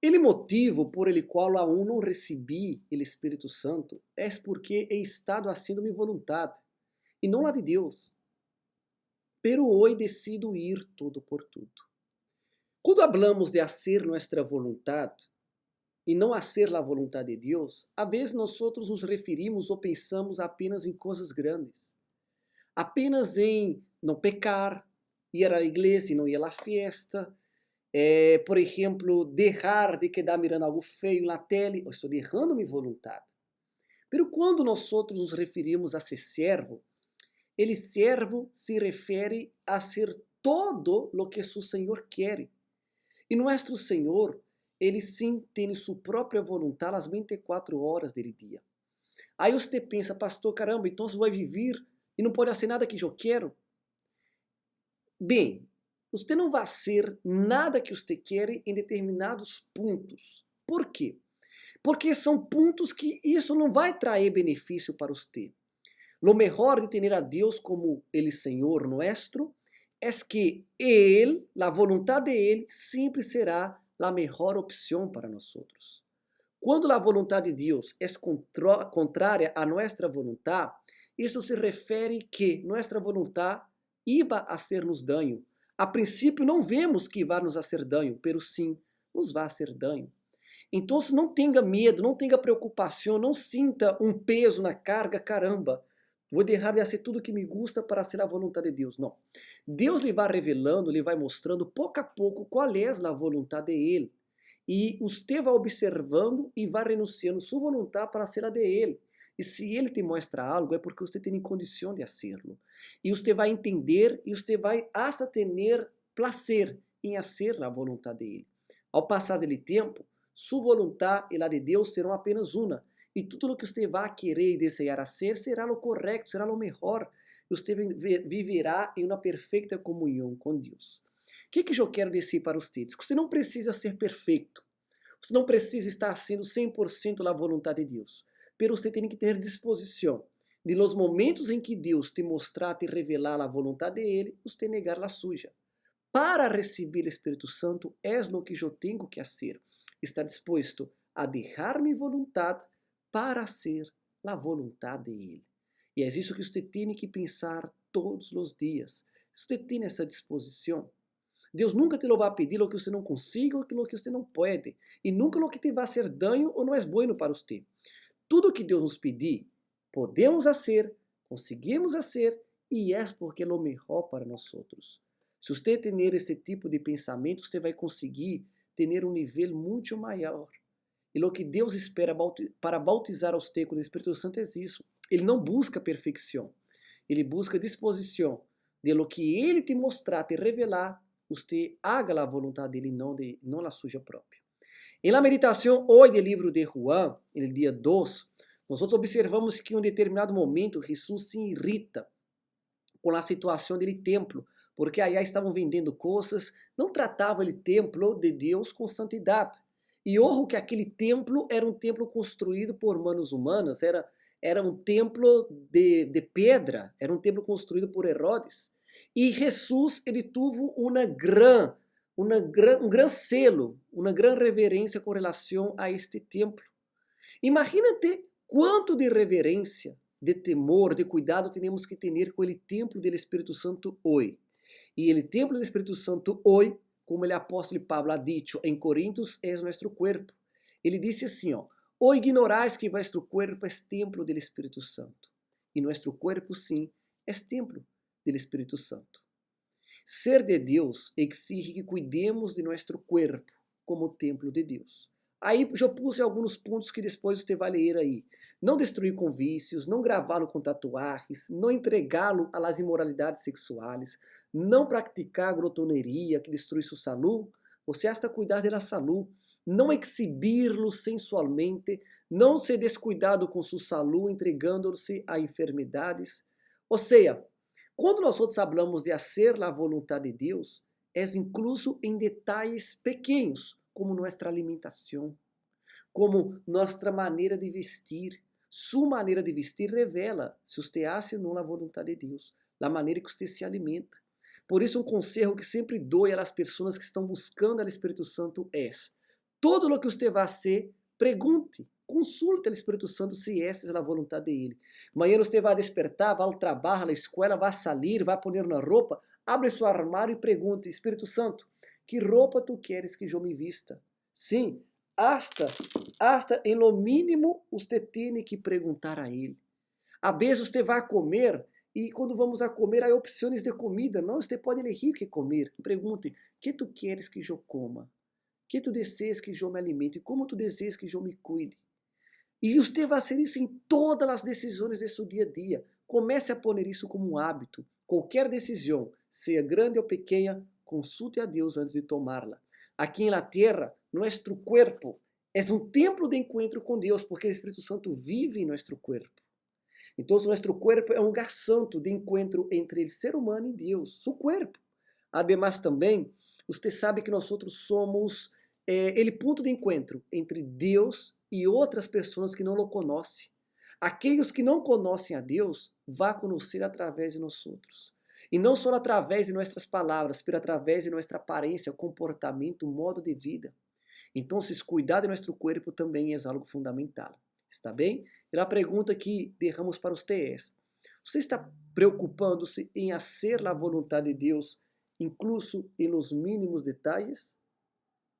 El motivo por el qual aún não recebi o Espírito Santo é porque he estado haciendo mi voluntad e não la de Deus. Pero hoy decido ir todo por tudo. Quando hablamos de hacer nuestra voluntad e não hacer a voluntad de Deus, a vezes nós nos referimos ou pensamos apenas em coisas grandes. Apenas em não pecar, ir à igreja e não ir à festa, por exemplo, deixar de quedar mirando algo feio na tele, eu estou deixando minha vontade. Pero quando nós nos referimos a ser servo, ele servo se refere a ser todo lo que seu Senhor quer. E nosso Senhor, ele sim tem sua própria vontade às 24 horas do dia. Aí você pensa, pastor, caramba, então você vai viver e não pode fazer nada que eu quero? Bem, você não vai ser nada que você quer em determinados pontos. Por quê? Porque são pontos que isso não vai trazer benefício para você. Lo mejor de ter a Deus como Ele Senhor nuestro é que Ele, a vontade de Ele, sempre será a melhor opção para nós. Quando a vontade de Deus é contrária a nossa vontade, isso se refere que nossa vontade iba a hacer-nos dano. A princípio não vemos que vai nos fazer dano, pero sim nos vai fazer dano. Então não tenha medo, não tenha preocupação, não sinta um peso na carga, caramba. Vou deixar de fazer tudo que me gusta para ser a vontade de Deus. Não. Deus lhe vai revelando, lhe vai mostrando pouco a pouco qual é a vontade de Ele. E você vai observando e vai renunciando sua vontade para ser a de Ele. E se Ele te mostra algo, é porque você tem condição de fazê-lo. E você vai entender e você vai hasta ter prazer em fazer a vontade de Ele. Ao passar dele tempo, sua vontade e a de Deus serão apenas uma. E tudo o que você vai querer e desejar fazer será o correto, será o melhor. E você viverá em uma perfeita comunhão com Deus. O que eu quero dizer para vocês? Que você não precisa ser perfeito. Você não precisa estar sendo 100% a vontade de Deus. Pero você tem que ter disposição de los momentos em que Deus te mostrar, te revelar a vontade dele, você negar a suja. Para receber o Espírito Santo, é o que eu tenho que fazer. Estar disposto a deixar minha vontade para ser a vontade dele. E é isso que você tem que pensar todos os dias. Você tem essa disposição. Deus nunca te lo vai pedir o que você não consiga ou o que você não pode. E nunca o que te vai ser dano ou não é bueno para você. Tudo que Deus nos pedir, podemos fazer, conseguimos fazer e é porque é o melhor para nós. Se você ter esse tipo de pensamento, você vai conseguir ter um nível muito maior. E o que Deus espera para bautizar você com o Espírito Santo é isso. Ele não busca perfeição. Ele busca disposição de lo que Ele te mostrar, te revelar, você haga a vontade dele, não a sua própria. Em la meditação hoje do livro de Juan, no dia 2, nós observamos que em um determinado momento Jesus se irrita com a situação do templo, porque allá estavam vendendo coisas, não tratavam o templo de Deus com santidade. E ojo que aquele templo era um templo construído por manos humanas, era um templo de pedra, era um templo construído por Herodes. E Jesus, ele teve um gran selo, uma gran reverência com relação a este templo. Imagínate quanto de reverência, de temor, de cuidado temos que ter com o templo do Espírito Santo hoje. E o templo do Espírito Santo hoje, como o apóstolo Pablo ha dicho em Coríntios, é nosso corpo. Ele disse assim, ou ignorais que vuestro cuerpo é templo do Espírito Santo. E nosso corpo, sim, é templo do Espírito Santo. Ser de Deus exige que cuidemos de nosso corpo como templo de Deus. Aí eu pus alguns pontos que depois você vai ler aí. Não destruir com vícios, não gravá-lo com tatuagens, não entregá-lo às imoralidades sexuais, não praticar glotoneria que destrui sua saúde, você hasta cuidar da saúde, não exibir-lo sensualmente, não ser descuidado com sua saúde, entregando-se a enfermidades. Ou seja, quando nós falamos de fazer a vontade de Deus, é incluso em detalhes pequenos, como nossa alimentação, como nossa maneira de vestir. Sua maneira de vestir revela se você hace ou não a vontade de Deus, a maneira que você se alimenta. Por isso, um conselho que sempre dou às pessoas que estão buscando o Espírito Santo é: Todo o que você vai fazer, pergunte. Consulte o Espírito Santo se essa é a vontade dele. Amanhã você vai despertar, vai ao trabalho, à escola, vai sair, vai pôr na roupa. Abre seu armário e pergunte, Espírito Santo, que roupa tu queres que eu me vista? Sim, hasta em lo mínimo você tem que perguntar a ele. A vezes você vai comer e quando vamos a comer há opções de comida. Não, você pode elegir que comer. Pergunte, que tu queres que eu coma? Que tu desejas que eu me alimente? Como tu desejas que eu me cuide? E você vai fazer isso em todas as decisões de seu dia a dia. Comece a pôr isso como um hábito. Qualquer decisão, seja grande ou pequena, consulte a Deus antes de tomá-la. Aqui na terra, nosso corpo é um templo de encontro com Deus, porque o Espírito Santo vive em nosso corpo. Então, nosso corpo é um lugar santo de encontro entre o ser humano e Deus, seu corpo. Ademais, também, você sabe que nós somos o ponto de encontro entre Deus e outras pessoas que não o conhecem. Aqueles que não conhecem a Deus, vão conhecer através de nós outros. E não só através de nossas palavras, mas através de nossa aparência, comportamento, modo de vida. Então, cuidar de nosso corpo também é algo fundamental. Está bem? E a pergunta que derramos para você é: você está preocupando-se em fazer a vontade de Deus, incluso em los mínimos detalhes?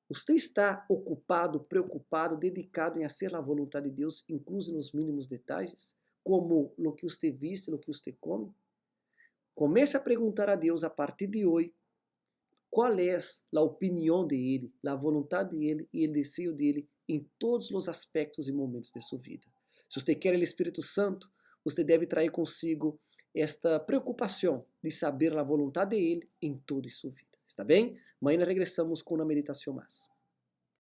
Você está ocupado, preocupado, dedicado em fazer a vontade de Deus, incluso nos mínimos detalhes? Como o que você viste, o que você come? Comece a perguntar a Deus a partir de hoje qual é a opinião dele, a vontade dele e o desejo dele em todos os aspectos e momentos de sua vida. Se você quer o Espírito Santo, você deve trazer consigo esta preocupação de saber a vontade dele em toda a sua vida. Está bem? Amanhã regressamos com uma meditação mais.